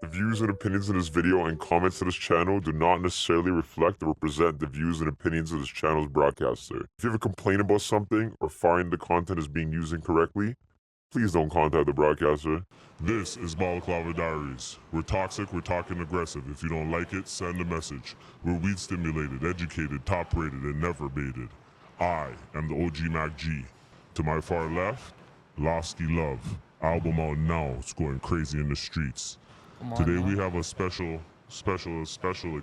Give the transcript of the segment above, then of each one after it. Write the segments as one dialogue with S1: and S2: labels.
S1: The views and opinions in this video and comments to this channel do not necessarily reflect or represent the views and opinions of this channel's broadcaster. If you have a complaint about something or find the content is being used incorrectly, please don't contact the broadcaster.
S2: This is Balaclava Diaries. We're toxic, we're talking aggressive. If you don't like it, send a message. We're weed stimulated, educated, top rated, and never baited. I am the OG MacG. To my far left, Lofsky Love. Album out now. It's going crazy in the streets. Today we have a special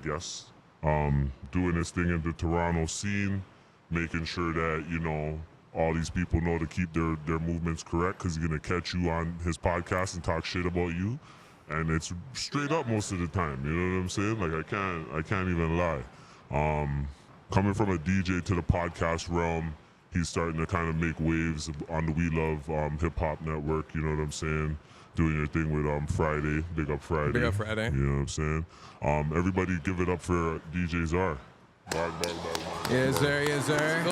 S2: guest doing his thing in the Toronto scene, making sure that, you know, all these people know to keep their movements correct, because he's going to catch you on his podcast and talk shit about you. And it's straight up most of the time, you know what I'm saying? Like, I can't even lie. Coming from a DJ to the podcast realm, he's starting to kind of make waves on the We Love Hip Hop Network, you know what I'm saying? Doing your thing with Friday, Big Up Friday.
S3: Big Up Friday.
S2: You know what I'm saying? Everybody give it up for DJ Czar.
S3: Yes, sir. Yes, sir.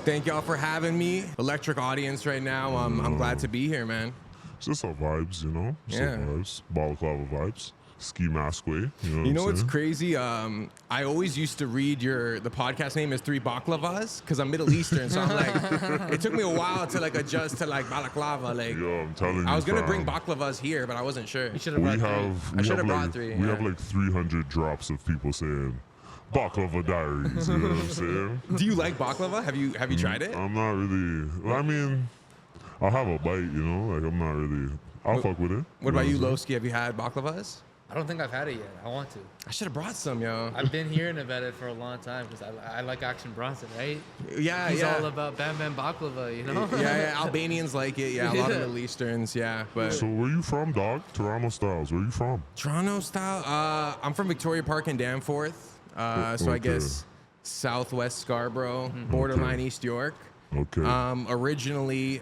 S3: Thank y'all for having me. Electric audience right now. I'm glad to be here, man.
S2: It's just all vibes, you know? Just all vibes. Balaclava vibes. Ski mask way.
S3: You know what's crazy? I always used to read the podcast name as Three Baklavas because I'm Middle Eastern, so I'm like, it took me a while to like adjust to like balaclava. Like,
S2: yo, I'm telling you,
S3: I was gonna bring baklavas here, but I wasn't sure.
S4: You should have brought three. I should have brought three.
S2: We have like 300 drops of people saying Balaclava Diaries. You know what I'm saying?
S3: Do you like baklava? Have you tried it?
S2: I'm not really. Well, I mean, I'll have a bite. You know, like I'm not really. I'll fuck with it.
S3: What about you, Lowski? Have you had baklavas?
S4: I don't think I've had it yet. I want to.
S3: I should have brought some, yo.
S4: I've been hearing about it for a long time because I like Action Bronson, right?
S3: Yeah,
S4: He's all about Bam Bam Baklava, you know?
S3: Yeah, Albanians like it. Yeah, a lot of Middle Easterns, yeah. But
S2: so where you from, dog? Toronto styles. Where you from?
S3: Toronto style? I'm from Victoria Park in Danforth. So I guess Southwest Scarborough, borderline East York.
S2: Okay.
S3: Originally,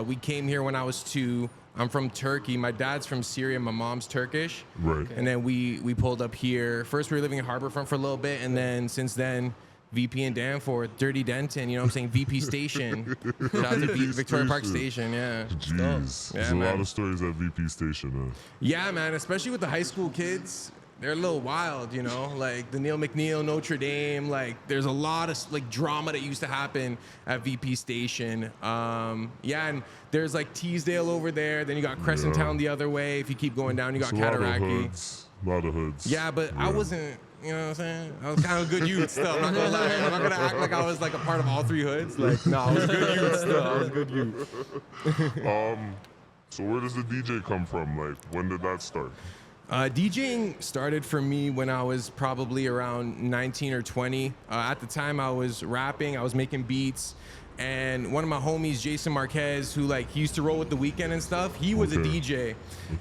S3: we came here when I was 2. I'm from Turkey. My dad's from Syria. My mom's Turkish.
S2: Right.
S3: And then we pulled up here. First, we were living in Harborfront for a little bit, and then since then, VP in Danforth, Dirty Denton. You know what I'm saying? VP Station. Shout out to Victoria Park Station. Yeah.
S2: Jeez. There's a lot of stories at VP Station. Huh?
S3: Yeah, man. Especially with the high school kids. They're a little wild, you know, like the Neil McNeil, Notre Dame. Like, there's a lot of like drama that used to happen at VP Station. Yeah, and there's like Teasdale over there. Then you got Crescent Town the other way. If you keep going down, you got Cataraqui.
S2: A lot of hoods.
S3: Yeah, but I wasn't. You know what I'm saying? I was kind of a good youth still. I'm not gonna lie. I'm not gonna act like I was like a part of all 3 hoods. Like, no, I was a good youth still. I was a good youth.
S2: So where does the DJ come from? Like, when did that start?
S3: DJing started for me when I was probably around 19 or 20. At the time, I was rapping, I was making beats, and one of my homies, Jason Marquez, who like he used to roll with The Weeknd and stuff, he was a DJ,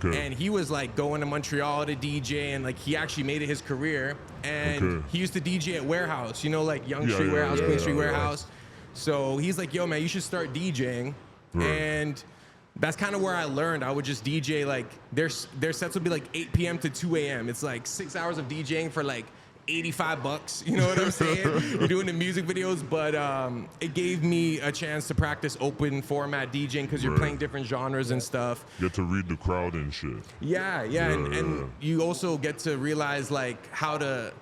S3: and he was like going to Montreal to DJ, and like he actually made it his career. And he used to DJ at Warehouse, you know, like Yonge Street Warehouse, Queen Street Warehouse. So he's like, yo, man, you should start DJing, and that's kind of where I learned. I would just DJ, like, their sets would be like 8 p.m. to 2 a.m. It's like 6 hours of DJing for like $85. You know what I'm saying? You're doing the music videos, but it gave me a chance to practice open format DJing because you're playing different genres and stuff.
S2: Get to read the crowd and shit.
S3: Yeah. And you also get to realize like how to.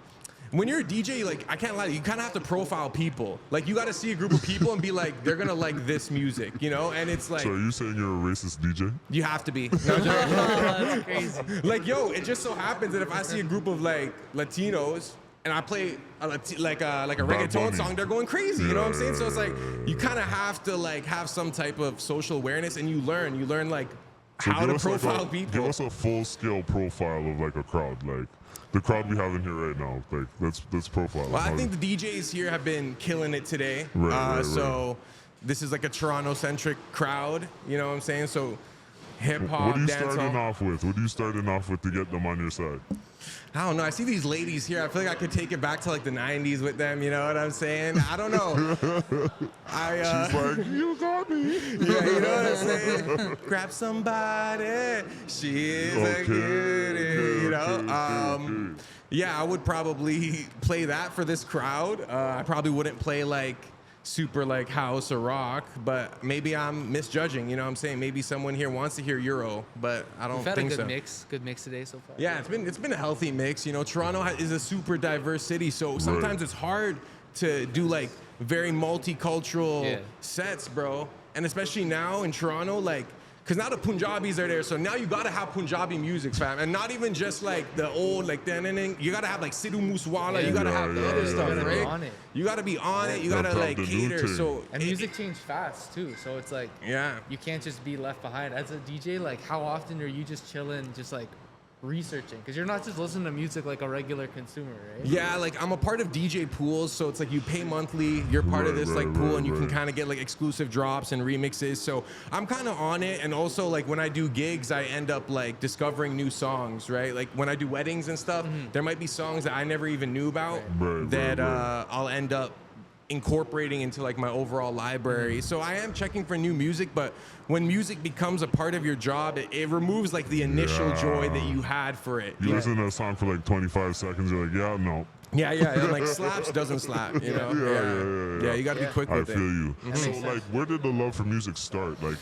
S3: When you're a DJ, like, I can't lie, you kind of have to profile people. Like, you got to see a group of people and be like, they're going to like this music, you know? And it's like...
S2: So are you saying you're a racist DJ?
S3: You have to be. No,
S4: that's crazy.
S3: Like, yo, it just so happens that if I see a group of, like, Latinos and I play a reggaeton song, they're going crazy, you know what I'm saying? So it's like, you kind of have to, like, have some type of social awareness, and you learn, like, how to profile people.
S2: Give us a full-scale profile of, like, a crowd, like... The crowd we have in here right now, like let's profile.
S3: Well, I think the DJs here have been killing it today. So this is like a Toronto-centric crowd. You know what I'm saying? So hip hop.
S2: What are you starting off with? What are you starting off with to get them on your side?
S3: I don't know. I see these ladies here. I feel like I could take it back to like the 90s with them. You know what I'm saying? I don't know.
S2: She's like, you got me.
S3: Yeah, you know what I'm saying? Grab somebody. She is a cutie. You know? Yeah, I would probably play that for this crowd. I probably wouldn't play like super like house or rock, but maybe I'm misjudging. You know what I'm saying? Maybe someone here wants to hear Euro, but I don't
S4: We've had a
S3: think
S4: good
S3: so.
S4: mix. Good mix today so far.
S3: Yeah, it's been a healthy mix. You know, Toronto is a super diverse city, so sometimes it's hard to do like very multicultural sets, bro. And especially now in Toronto, like, cause now the Punjabis are there, so now you gotta have Punjabi music, fam, and not even just like the old like then. You gotta have like Sidhu Moosewala. You gotta have the other stuff,
S4: You gotta be
S3: right?
S4: on it.
S3: You gotta be on it. You gotta
S2: That's
S3: like
S2: the new
S3: cater.
S2: thing.
S3: So
S4: And music changed fast too, so it's like
S3: yeah.
S4: you can't just be left behind. As a DJ, like how often are you just chilling, just like researching? Because you're not just listening to music like a regular consumer, right?
S3: Yeah, like I'm a part of DJ pools, so it's like you pay monthly, you're part of this like pool, and you can kind of get like exclusive drops and remixes. So I'm kind of on it, and also like when I do gigs, I end up like discovering new songs, right? Like when I do weddings and stuff, there might be songs that I never even knew about that I'll end up incorporating into like my overall library. So I am checking for new music, but when music becomes a part of your job, it removes like the initial joy that you had for it.
S2: You listen to a song for like 25 seconds, you're like, yeah, no.
S3: Yeah, like slaps doesn't slap, you know? Yeah, you gotta be quick
S2: I
S3: with
S2: feel
S3: it.
S2: you. So
S4: makes
S2: like, where did the love for music start? Like,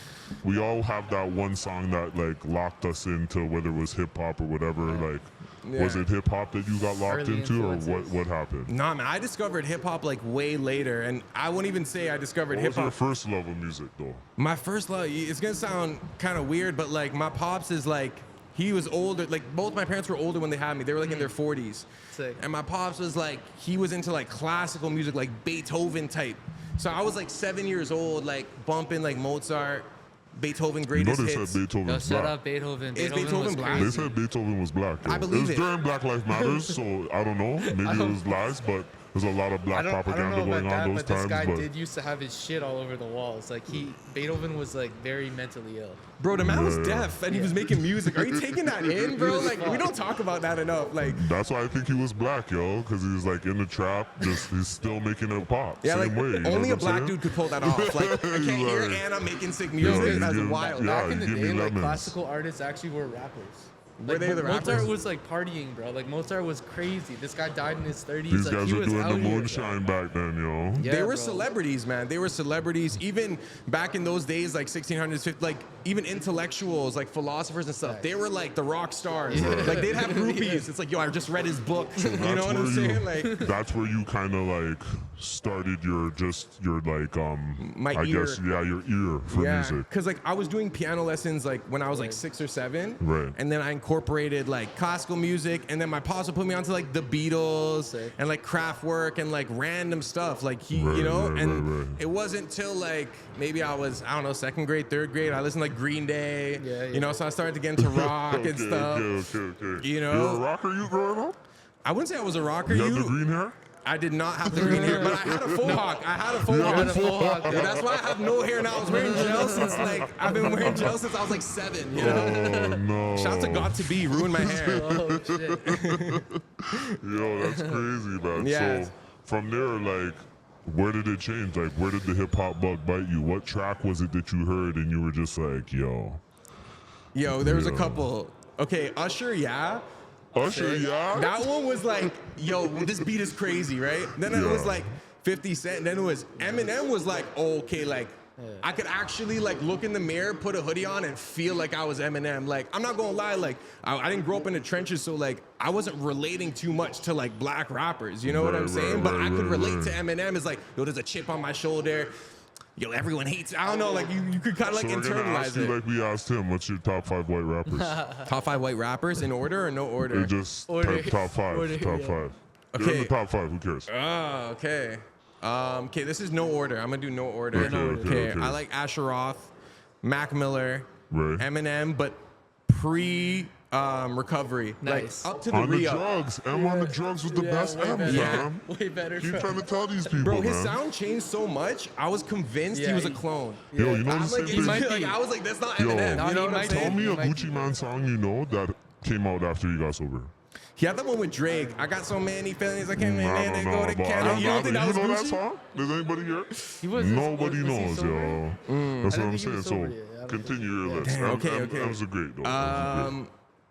S2: we all have that one song that like locked us into whether it was hip hop or whatever. Like, was it hip hop that you got locked
S4: Early
S2: into, or
S4: influences.
S2: what happened?
S3: Nah, man, I discovered hip hop like way later, and I wouldn't even say I discovered
S2: What
S3: hip
S2: was your
S3: hop.
S2: first love of music though?
S3: My first love, it's gonna sound kind of weird, but like my pops is like, he was older, like both my parents were older when they had me. They were like in their 40s.
S4: Sick.
S3: And my pops was like, he was into like classical music, like Beethoven type. So I was like 7 years old, like bumping like Mozart, Beethoven
S2: You know
S3: greatest
S2: they
S3: hits.
S2: said Beethoven
S4: Yo,
S2: was
S4: shout
S2: black.
S4: out Beethoven.
S3: Is Beethoven
S4: was
S3: black?
S2: They
S4: crazy.
S2: said Beethoven was black. Though.
S3: I believe
S2: it was
S3: it.
S2: during Black Lives Matters, so I don't know. Maybe it was lies, but there's a lot of black
S4: I don't
S2: propaganda
S4: know
S2: going
S4: about that,
S2: on those
S4: but
S2: times.
S4: this guy
S2: But
S4: did used to have his shit all over the walls. Like Beethoven was like very mentally ill.
S3: Bro, the man was deaf and he was making music. Are you taking that in, bro? Like, we don't talk about that enough. Like,
S2: that's why I think he was black, yo, because he was like in the trap, just he's still making it pop.
S3: yeah,
S2: Same
S3: like
S2: way. You know
S3: only
S2: what
S3: a
S2: I'm
S3: black
S2: saying?
S3: dude could pull that off. Like, I can't hear
S2: Like,
S3: Anna making sick
S2: yo,
S3: music.
S2: you
S3: That's
S2: give-
S3: wild.
S2: yeah,
S4: Back in the
S2: give me
S4: day, like
S2: lemons.
S4: classical artists actually were rappers.
S3: Were they the
S4: Mozart
S3: rappers?
S4: was like partying, bro. Like Mozart was crazy. This guy died in his 30s.
S2: These
S4: like
S2: guys
S4: he
S2: were
S4: was
S2: doing
S4: out
S2: the
S4: here,
S2: moonshine back then, yo.
S4: Yeah,
S3: They were
S4: bro.
S3: celebrities, man. They were celebrities. Even back in those days, like 1600s, 50, like even intellectuals, like philosophers and stuff. They were like the rock stars. Like they'd have groupies. It's like, yo, I just read his book. You know what I'm saying? Like,
S2: That's where you kind of like started your like
S3: My
S2: I
S3: ear.
S2: guess your ear for
S3: yeah,
S2: music.
S3: because like I was doing piano lessons like when I was like 6 or 7,
S2: Right.
S3: and then I incorporated like classical music, and then my pops would put me onto like the Beatles
S4: Sick.
S3: and like Kraftwerk and like random stuff. Like he,
S2: Right,
S3: you know,
S2: right,
S3: and
S2: right.
S3: it wasn't till like maybe I was, I don't know, 2nd grade, 3rd grade. I listened to like Green Day,
S4: Yeah,
S3: you know, so I started to get into rock and stuff.
S2: Okay.
S3: You know?
S2: You're a rocker, you growing up?
S3: I wouldn't say I was a rocker.
S2: You had the green hair?
S3: I did not have the green hair, but I had a faux hawk. I had a faux
S2: You had
S3: hawk.
S2: a faux hawk,
S3: Yeah, that's why I have no hair now. I was wearing gel since like I've been wearing gel since I was like 7. You know.
S2: Oh no.
S3: Shout out to God to be ruined my hair.
S4: Oh shit.
S2: Yo, that's crazy, man.
S3: Yeah.
S2: So from there, like, where did it change? Like, where did the hip hop bug bite you? What track was it that you heard and you were just like, yo?
S3: Yo, there was a
S2: Yeah.
S3: couple. Okay, Usher, yeah.
S2: Usher, yeah?
S3: That one was like, yo, this beat is crazy, right? Then it was
S2: Yeah.
S3: like 50 Cent. Then it was Eminem was like, oh, okay, like I could actually like look in the mirror, put a hoodie on, and feel like I was Eminem. Like I'm not gonna lie, like I didn't grow up in the trenches, so like I wasn't relating too much to like black rappers. You know what I'm
S2: Right,
S3: saying?
S2: right,
S3: But
S2: right,
S3: I could
S2: right,
S3: relate
S2: right.
S3: to Eminem. It's like, yo, there's a chip on my shoulder. Yo, everyone hates. I don't know. Like you could kind of like
S2: So we're gonna ask
S3: internalize
S2: you
S3: it.
S2: like we asked him, what's your top 5 white rappers?
S3: Top 5 white rappers in order or no order?
S2: They just
S4: Order.
S2: type top 5.
S4: Order,
S2: Top
S4: yeah.
S2: 5. They're in
S3: Okay.
S2: the top 5. Who cares?
S3: Oh, okay. Okay, this is no order. I'm gonna do no order.
S2: Okay, okay.
S3: I like Asher Roth, Mac Miller,
S2: Right.
S3: Eminem, but pre recovery.
S4: Nice.
S3: Like up to the
S2: On the
S3: re-up.
S2: drugs. M on the drugs was the best
S4: way
S2: M,
S4: better.
S2: fam.
S4: Way better.
S2: Keep
S4: track.
S2: trying to tell these people,
S3: Bro, his
S2: man.
S3: sound changed so much. I was convinced he
S4: Yeah,
S3: was a
S4: he-
S3: clone.
S2: Yo, you know
S3: I'm
S2: the same
S3: like,
S2: thing?
S4: might be.
S3: like, I was like, that's not
S2: Yo.
S3: Eminem.
S4: No,
S3: You know
S4: he
S3: what I'm
S4: might
S3: saying?
S2: Tell me a
S4: It might
S2: Gucci Man song you know that came out after you got sober.
S3: He had that one with Drake. I got so many feelings I can't
S2: I
S3: man
S2: don't
S3: to
S2: know,
S3: go to
S2: but
S3: Canada. You don't think that was
S2: you know
S3: Gucci?
S2: that song? Does anybody hear?
S4: He was.
S2: Nobody
S4: was he
S2: knows,
S4: sober?
S2: yo. That's
S4: I
S2: what I'm
S4: don't think he
S2: saying.
S4: was
S2: So
S4: sober yet. I don't
S2: continue
S4: think-
S2: your
S4: yeah.
S2: list.
S3: Damn, okay.
S2: M's a great though. M's a great.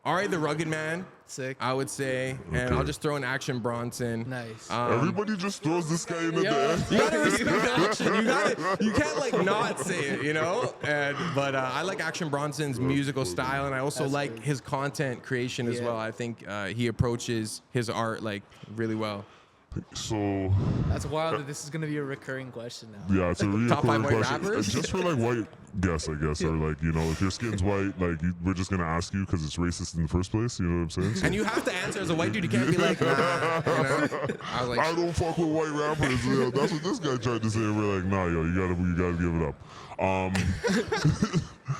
S3: Ari the Rugged Man,
S4: Sick.
S3: I would say, and I'll just throw in Action Bronson.
S4: Nice.
S1: Everybody just throws this guy in at the end.
S3: You gotta respect Action. You can't like not say it, you know. But I like Action Bronson's musical style, and I also like his content creation as well. I think he approaches his art like really well.
S1: So
S4: That's wild that this is gonna be a recurring question now.
S1: yeah, it's a really
S3: Top 5
S1: important
S3: white
S1: question.
S3: rappers?
S1: Just for like white guests, I guess, or like, you know, if your skin's white, like we're just gonna ask you because it's racist in the first place. You know what I'm saying? So,
S3: And you have to answer as a white dude. You can't be like, nah. You know? I was like,
S1: I don't fuck with white rappers. Yo, that's what this guy tried to say. And we're like, nah, yo, you gotta give it up.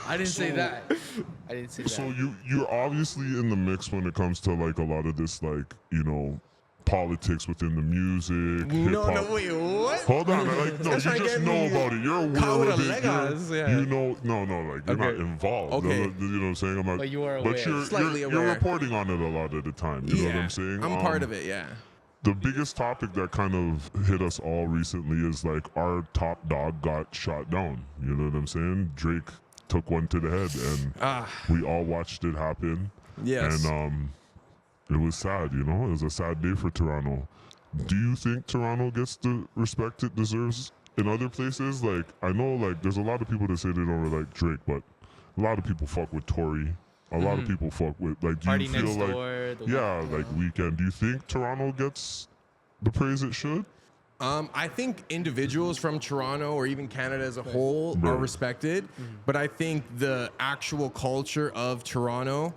S4: I didn't say that. I didn't say that.
S1: So you're obviously in the mix when it comes to like a lot of this, like, you know, politics within the music.
S3: no,
S1: hip-hop.
S3: wait, what?
S1: Hold on, like, no, you
S3: That's trying to
S1: just
S3: get
S1: know
S3: me
S1: about it. You're
S3: caught
S1: aware
S3: with
S1: of
S3: a
S1: it.
S3: Legos, yeah.
S1: You know, no, like you're not
S3: Okay.
S1: involved.
S3: Okay.
S1: You know what I'm saying? I'm not,
S4: But you are
S1: But
S4: aware.
S1: you're,
S3: Slightly
S1: you're
S3: aware.
S1: reporting on it a lot of the time. You know what I'm saying?
S3: I'm part of it, yeah.
S1: The biggest topic that kind of hit us all recently is like our top dog got shot down. You know what I'm saying? Drake took one to the head, and we all watched it happen.
S3: Yes.
S1: And it was sad, you know? It was a sad day for Toronto. Do you think Toronto gets the respect it deserves in other places? Like, I know, like, there's a lot of people that say they don't really like Drake, but a lot of people fuck with Tory. A lot of people fuck with, like, do
S4: Party
S1: you feel
S4: Next
S1: like,
S4: Door, the
S1: yeah,
S4: Weeknd.
S1: like Weekend. Do you think Toronto gets the praise it should?
S3: I think individuals from Toronto or even Canada as a whole are
S1: Right.
S3: respected, but I think the actual culture of Toronto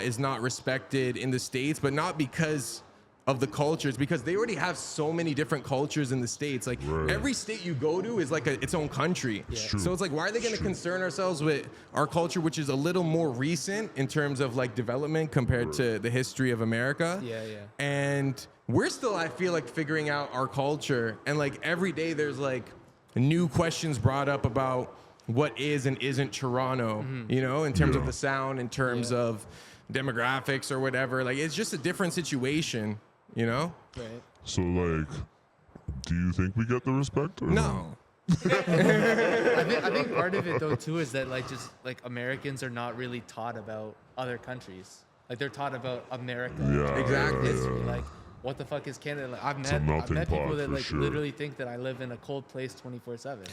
S3: is not respected in the States, but not because of the cultures, because they already have so many different cultures in the States. Like
S1: Right.
S3: every state you go to is like its own country.
S1: true.
S3: So it's like, why are they going to concern ourselves with our culture, which is a little more recent in terms of like development compared to the history of America?
S4: Yeah.
S3: And we're still, I feel like, figuring out our culture. And like every day there's like new questions brought up about what is and isn't Toronto, you know, in terms of the sound, in terms of demographics or whatever. Like it's just a different situation, you know?
S4: Right.
S1: So, like, do you think we get the respect? Or
S3: No.
S4: I think part of it though too is that like just like Americans are not really taught about other countries. Like they're taught about America.
S1: Yeah,
S3: Exactly.
S4: History. Like what the fuck is Canada? Like I've
S1: a
S4: met
S1: melting
S4: people
S1: pot
S4: that
S1: for
S4: like
S1: sure.
S4: literally think that I live in a cold place 24/7. Like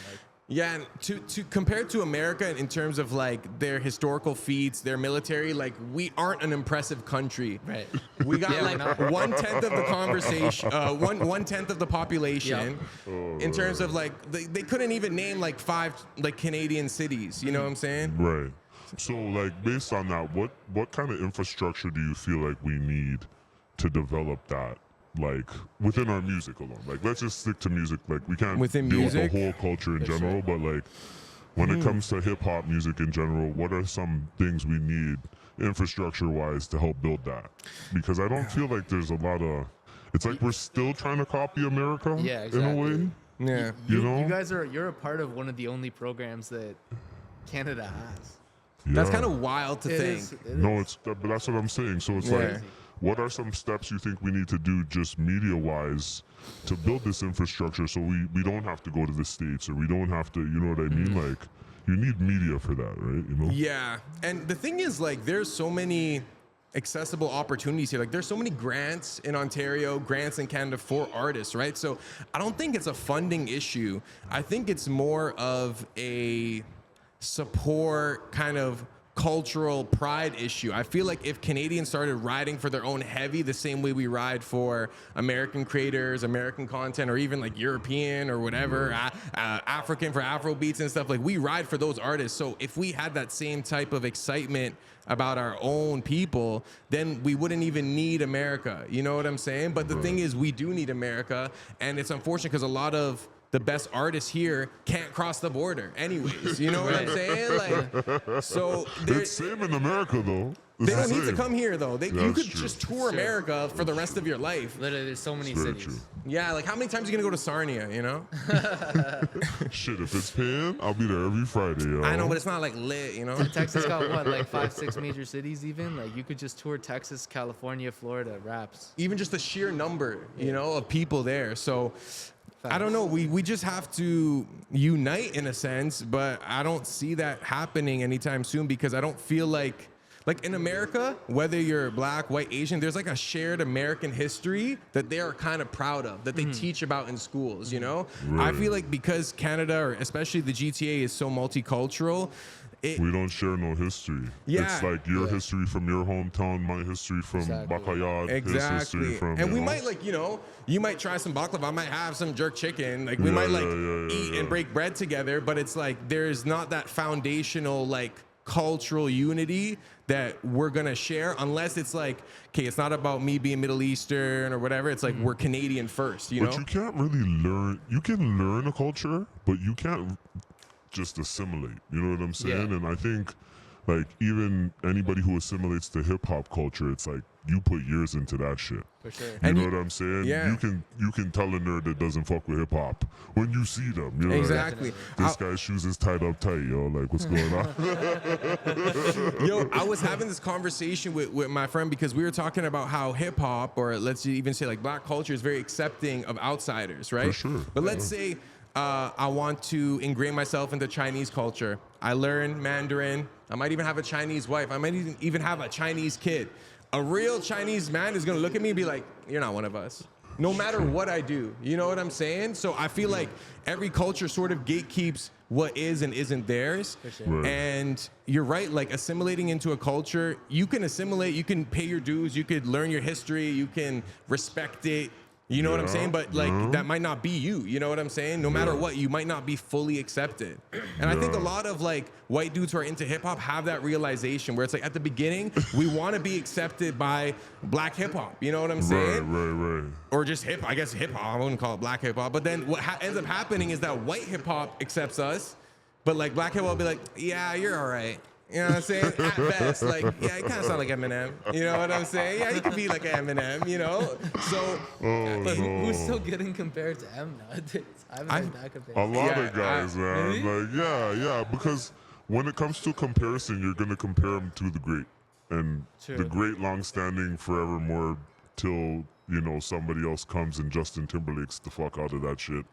S3: Yeah, and to compared to America in terms of like their historical feats, their military, like we aren't an impressive country.
S4: right.
S3: We got
S4: Yeah, we're
S3: like
S4: not.
S3: 1/10 of the conversation, 1/10 of the population. In terms of like, they couldn't even name like 5 like Canadian cities. You know what I'm saying?
S1: Right. So, like, based on that, what kind of infrastructure do you feel like we need to develop that? Like, within our music alone. Like, let's just stick to music. Like, we can't
S3: Within
S1: deal
S3: music?
S1: with the whole culture in general, but like, when it comes to hip hop music in general, what are some things we need infrastructure-wise to help build that? Because I don't feel like there's a lot of. It's like we're still trying to copy America
S4: Yeah,
S1: in a way.
S4: exactly.
S3: Yeah.
S1: You know?
S4: You're a part of one of the only programs that Canada has.
S3: That's
S1: Yeah.
S3: kind of wild to
S4: It
S3: think.
S4: is- it
S1: No,
S4: is.
S1: but that's what I'm saying. So it's
S3: Yeah.
S1: like, what are some steps you think we need to do just media-wise to build this infrastructure so we don't have to go to the States or we don't have to, you know what I mean? Like, you need media for that, right? You know?
S3: Yeah, and the thing is, like, there's so many accessible opportunities here. Like, there's so many grants in Ontario, grants in Canada for artists, right? So I don't think it's a funding issue. I think it's more of a support kind of cultural pride issue. I feel like if Canadians started riding for their own heavy the same way we ride for American creators, American content, or even like European or whatever, African for Afro beats and stuff, like we ride for those artists. So if we had that same type of excitement about our own people, then we wouldn't even need America. You know what I'm saying? But the thing is, we do need America, and it's unfortunate because a lot of the best artists here can't cross the border anyways. You know what I'm saying? Like, so
S1: It's same in America, though. It's
S3: they don't
S1: the
S3: need to
S1: same.
S3: come here though. You
S1: That's
S3: could
S1: true.
S3: just tour America for the rest of your life.
S4: Literally, there's so many
S1: Very
S4: cities.
S1: true.
S3: Yeah, like how many times are you gonna go to Sarnia, you know?
S1: Shit, if it's paying, I'll be there every Friday, yo.
S3: I know, but it's not like lit, you know?
S4: Texas got what, like 5-6 major cities even? Like you could just tour Texas, California, Florida, raps.
S3: Even just the sheer number, you know, of people there. So I don't know. We just have to unite in a sense, but I don't see that happening anytime soon because I don't feel like like in America, whether you're black, white, Asian, there's like a shared American history that they are kind of proud of, that they teach about in schools, you know? I feel like because Canada, or especially the GTA, is so multicultural,
S2: We don't share no history.
S3: Yeah.
S2: It's like your history from your hometown, my history from Bacayad, his history from.
S3: And we
S2: know?
S3: might like, you know, you might try some baklava, I might have some jerk chicken. Like we might like eat and break bread together, but it's like there's not that foundational like cultural unity that we're gonna share unless it's like, okay, it's not about me being Middle Eastern or whatever. It's like we're Canadian first, you know?
S2: But you can't really learn. You can learn a culture, but you can't just assimilate. You know what I'm saying?
S4: Yeah.
S2: And I think, like, even anybody who assimilates to hip hop culture, it's like you put years into that shit.
S4: For sure.
S2: You
S3: And
S2: know
S3: you-
S2: what I'm saying?
S3: yeah.
S2: You can tell a nerd that doesn't fuck with hip hop when you see them. You know,
S3: Exactly.
S2: Like, this guy's shoes is tied up tight, yo. Like, what's going on?
S3: Yo, I was having this conversation with my friend because we were talking about how hip hop, or let's even say like black culture, is very accepting of outsiders, right?
S2: For sure.
S3: But let's say I want to ingrain myself into Chinese culture. I learn Mandarin. I might even have a Chinese wife. I might even have a Chinese kid. A real Chinese man is gonna look at me and be like, "You're not one of us." No matter what I do, you know what I'm saying? So I feel like every culture sort of gatekeeps what is and isn't theirs.
S4: For sure.
S2: Right.
S3: And you're right, like assimilating into a culture, you can assimilate, you can pay your dues, you could learn your history, you can respect it. You know what I'm
S2: Yeah,
S3: saying? But like
S2: yeah.
S3: that might not be you know what I'm saying? No matter
S2: Yeah.
S3: what, you might not be fully accepted. And I think a
S2: Yeah.
S3: lot of like white dudes who are into hip hop have that realization where it's like at the beginning, we want to be accepted by black hip hop. You know what I'm saying?
S2: Right.
S3: Or just I guess hip hop. I wouldn't call it black hip hop. But then what ends up happening is that white hip hop accepts us, but like black hip hop will be like, yeah, you're all right. You know what I'm saying? At best, like, yeah, you kind of sound like Eminem. You know what I'm saying? Yeah, you can be like Eminem, you know? So,
S4: But
S2: no.
S4: who's still getting compared to M nowadays? I haven't heard that
S2: A
S4: comparison.
S2: lot
S3: Yeah,
S2: of guys, man.
S4: Really?
S2: Like, yeah, because when it comes to comparison, you're gonna compare them to the great, and
S4: True.
S2: the great, long-standing, forevermore, till somebody else comes and Justin Timberlake's the fuck out of that shit.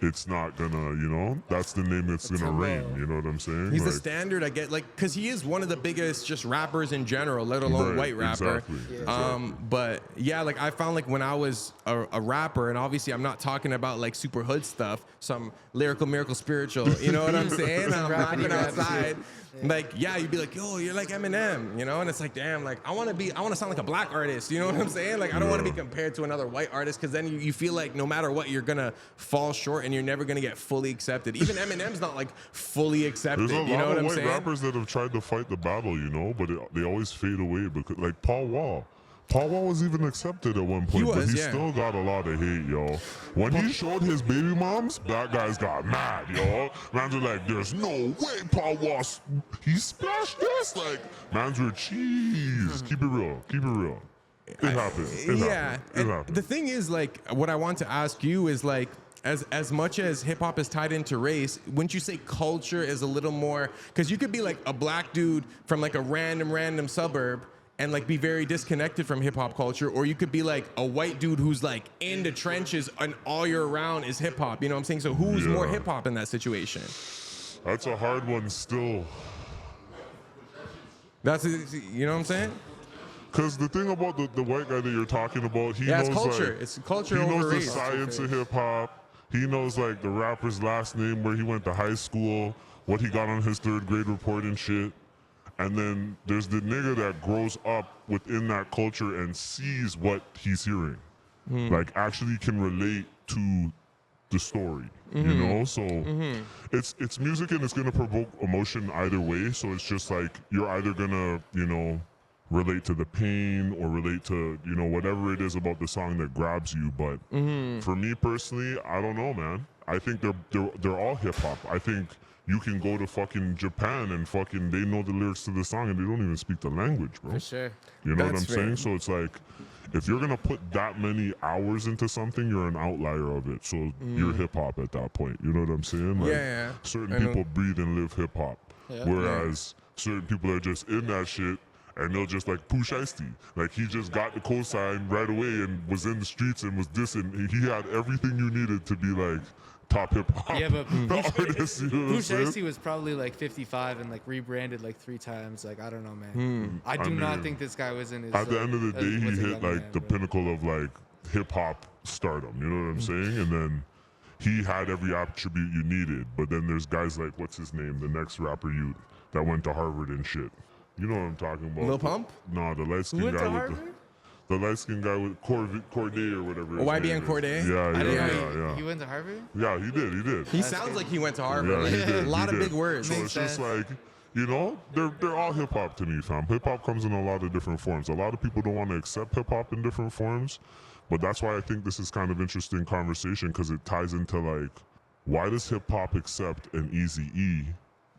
S2: It's not gonna, that's the name that's gonna reign. You know what I'm saying?
S3: he's the
S2: Like,
S3: standard, I get, like, because he is one of the biggest just rappers in general, let alone
S2: Right,
S3: white rapper.
S2: exactly,
S3: But yeah, like I found like when I was a rapper, and obviously I'm not talking about like super hood stuff, some lyrical miracle spiritual, you know what I'm saying? I'm rapping
S4: Rappity rap
S3: outside.
S4: shit.
S3: Like, yeah, you'd be like, yo, you're like Eminem, you know? And it's like, damn, like I want to sound like a black artist, you know what I'm saying? Like I don't want to be compared to another white artist, because then you feel like no matter what, you're gonna fall short and you're never gonna get fully accepted. Even Eminem's not like fully accepted,
S2: There's a
S3: you know
S2: lot
S3: what
S2: of
S3: I'm
S2: white
S3: saying?
S2: rappers that have tried to fight the battle, but they always fade away because, like, Paul Wall. Paul Wall was even accepted at one point, but
S3: was,
S2: he
S3: yeah.
S2: still got a lot of hate, yo. When he showed his baby moms, black guys got mad, yo. Mans were like, "There's no way Paul Wall, he splashed this." Like, mans were cheese. Keep it real. Keep it real. It happens. It
S3: Yeah,
S2: happens. It
S3: and
S2: happens.
S3: the thing is, like, what I want to ask you is like, as much as hip hop is tied into race, wouldn't you say culture is a little more? Because you could be like a black dude from like a random suburb and like be very disconnected from hip hop culture, or you could be like a white dude who's like in the trenches and all year round is hip hop. You know what I'm saying? So who's more
S2: Yeah.
S3: hip hop in that situation?
S2: That's a hard one still.
S3: You know what I'm saying?
S2: Because the thing about the white guy that you're talking about, he
S3: Yeah,
S2: knows
S3: it's culture.
S2: like,
S3: It's culture
S2: he
S3: over
S2: knows the
S3: race.
S2: science of hip hop. He knows like the rapper's last name, where he went to high school, what he got on his third grade report and shit. And then there's the nigga that grows up within that culture and sees what he's hearing, like actually can relate to the story, you know. So it's music and it's gonna provoke emotion either way. So it's just like you're either gonna relate to the pain or relate to whatever it is about the song that grabs you. But for me personally, I don't know, man. I think they're all hip hop. I think you can go to fucking Japan and fucking they know the lyrics to the song and they don't even speak the language, bro.
S4: For sure.
S2: You know what I'm
S3: That's fair.
S2: saying? So it's like, if you're gonna put that many hours into something, you're an outlier of it. So you're hip hop at that point. You know what I'm saying? Like,
S3: Yeah.
S2: certain
S3: I know.
S2: people breathe and live hip hop,
S4: Yeah.
S2: whereas certain people are just in that shit and they'll just like Pooh Shiesty. Like he just got the cosign right away and was in the streets and was dissing. He had everything you needed to be like top hip hop
S4: Yeah, but
S2: artists. You know what I'm
S4: Push
S2: saying?
S4: Icy was probably like 55 and like rebranded like 3 times. Like I don't know, man. I do not
S2: mean,
S4: think this guy was in his.
S2: At the end of the day, he
S4: was a
S2: hit
S4: young
S2: like
S4: man,
S2: the
S4: but-
S2: pinnacle of like hip hop stardom. You know what I'm saying? And then he had every attribute you needed. But then there's guys like what's his name, the next rapper youth that went to Harvard and shit. You know what I'm talking about?
S3: Lil Pump?
S2: No, the light
S4: Who
S2: skinned
S4: went
S2: guy
S4: to
S2: with
S4: Harvard?
S2: the light skinned guy with Corday or whatever. his
S3: YBN
S2: name is.
S3: Cordae?
S2: Yeah,
S4: I didn't
S2: yeah,
S4: know
S2: yeah,
S4: he
S2: yeah.
S4: went to Harvard.
S2: Yeah, he did.
S3: He sounds like he went to Harvard.
S2: Yeah, he
S3: Like,
S2: did.
S3: a lot
S2: he
S3: of
S2: did.
S3: big words.
S2: So
S4: Makes
S2: it's just
S4: sense.
S2: like, you know, they're all hip hop to me, fam. Hip hop comes in a lot of different forms. A lot of people don't want to accept hip hop in different forms, but that's why I think this is kind of interesting conversation because it ties into like, why does hip hop accept an Eazy-E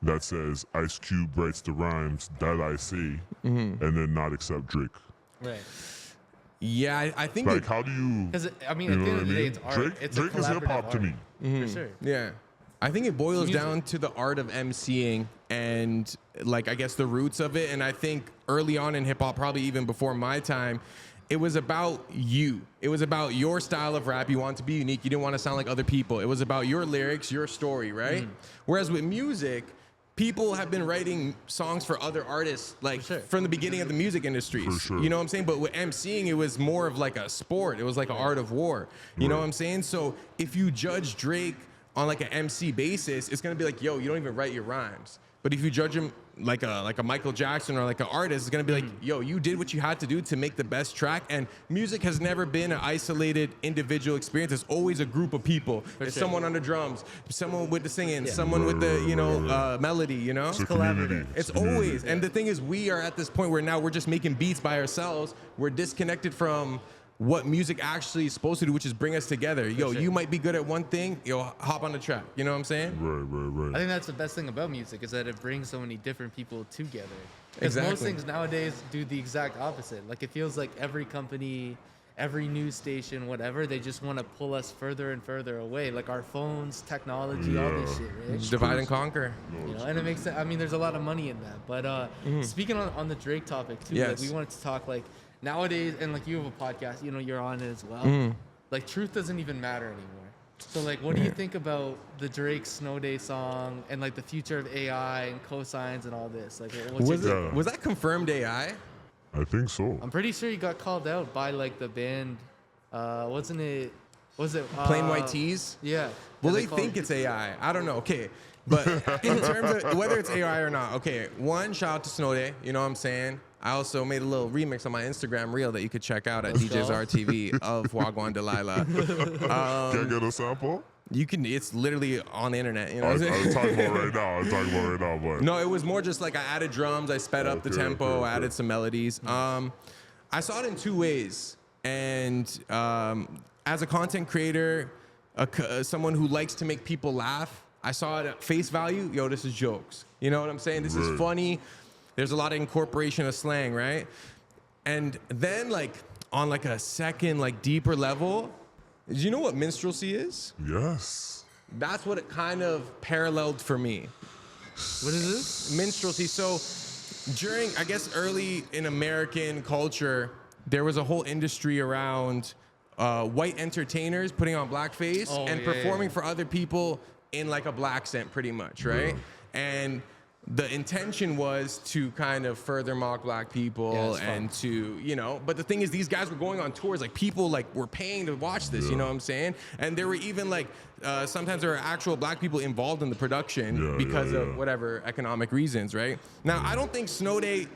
S2: that says Ice Cube writes the rhymes that I see, and then not accept Drake?
S4: Right.
S3: Yeah, I think
S2: Like, how do you?
S4: Because I mean,
S2: You
S4: at
S2: know
S4: the end
S2: what
S4: of
S2: I
S4: the day,
S2: mean?
S4: it's art.
S2: Drake,
S4: It's
S2: Drake
S4: a
S2: is hip hop
S4: collaborative
S2: to me.
S4: art, for sure.
S3: Yeah. I think it boils
S4: Music.
S3: down to the art of emceeing and like I guess the roots of it. And I think early on in hip hop, probably even before my time, it was about you. It was about your style of rap. You wanted to be unique. You didn't want to sound like other people. It was about your lyrics, your story, right? Whereas with music, people have been writing songs for other artists like
S4: sure.
S3: from the beginning of the music industries.
S2: For sure.
S3: You know what I'm saying? But with emceeing, it was more of like a sport. It was like an art of war. You know what I'm saying? So if you judge Drake on like an MC basis, it's gonna be like, yo, you don't even write your rhymes. But if you judge him like a Michael Jackson or like an artist, it's gonna be like, yo, you did what you had to do to make the best track. And music has never been an isolated individual experience. It's always a group of people. It's
S4: sure.
S3: someone on the drums, someone with the singing, someone with the melody. You know,
S2: It's a community.
S3: it's
S2: a community.
S3: always, and the thing is, we are at this point where now we're just making beats by ourselves. We're disconnected from what music actually is supposed to do, which is bring us together. Yo,
S4: sure.
S3: you might be good at one thing. Yo, hop on the track. You know what I'm saying?
S2: Right.
S4: I think that's the best thing about music is that it brings so many different people together. Because most
S3: Exactly.
S4: things nowadays do the exact opposite. Like it feels like every company, every news station, whatever, they just want to pull us further and further away. Like our phones, technology, all this shit, right?
S3: Divide and conquer.
S4: You know, and it makes sense. I mean, there's a lot of money in that. But speaking on the Drake topic too,
S3: Yes.
S4: like we wanted to talk like nowadays, and like you have a podcast, you know, you're on it as well. Like truth doesn't even matter anymore. So like, what do you think about the Drake Snow Day song and like the future of AI and cosigns and all this? Like, what's
S3: Was
S4: your
S3: it was that confirmed AI?
S2: I think so.
S4: I'm pretty sure he got called out by like the band. Wasn't it? Was it
S3: Plain white tees?
S4: Yeah.
S3: Well,
S4: Yeah,
S3: they
S4: called-
S3: think it's AI. I don't know. Okay. But in terms of whether it's AI or not, okay, one, shout out to Snow Day. You know what I'm saying? I also made a little remix on my Instagram reel that you could check out at
S4: Let's
S3: DJ's
S4: go.
S3: RTV of Wagwan Delilah.
S2: Can I get a sample?
S3: You can, it's literally on the internet. You know
S2: I
S3: what I'm
S2: was
S3: saying?
S2: talking about right now, but
S3: No, it was more just like I added drums, I sped up the
S2: Okay,
S3: tempo,
S2: okay.
S3: added some melodies. I saw it in two ways. And as a content creator, someone who likes to make people laugh, I saw it at face value. Yo, this is jokes. You know what I'm saying? This is
S2: Right.
S3: funny. There's a lot of incorporation of slang, right? And then like on like a second, like deeper level, do you know what minstrelsy is?
S2: yes.
S3: That's what it kind of paralleled for me.
S4: What is this?
S3: Minstrelsy. So during, I guess, early in American culture, there was a whole industry around white entertainers putting on blackface
S4: Oh,
S3: and
S4: yeah,
S3: performing
S4: yeah.
S3: for other people in like a black scent, pretty much, right? And the intention was to kind of further mock black people
S4: Yeah, it's fun.
S3: and to, you know, but the thing is, these guys were going on tours, like people like were paying to watch this, you know what I'm saying? And there were even like, sometimes there were actual black people involved in the production
S2: Yeah,
S3: because
S2: yeah,
S3: of
S2: yeah.
S3: whatever economic reasons, right? Now, I don't think Snow Day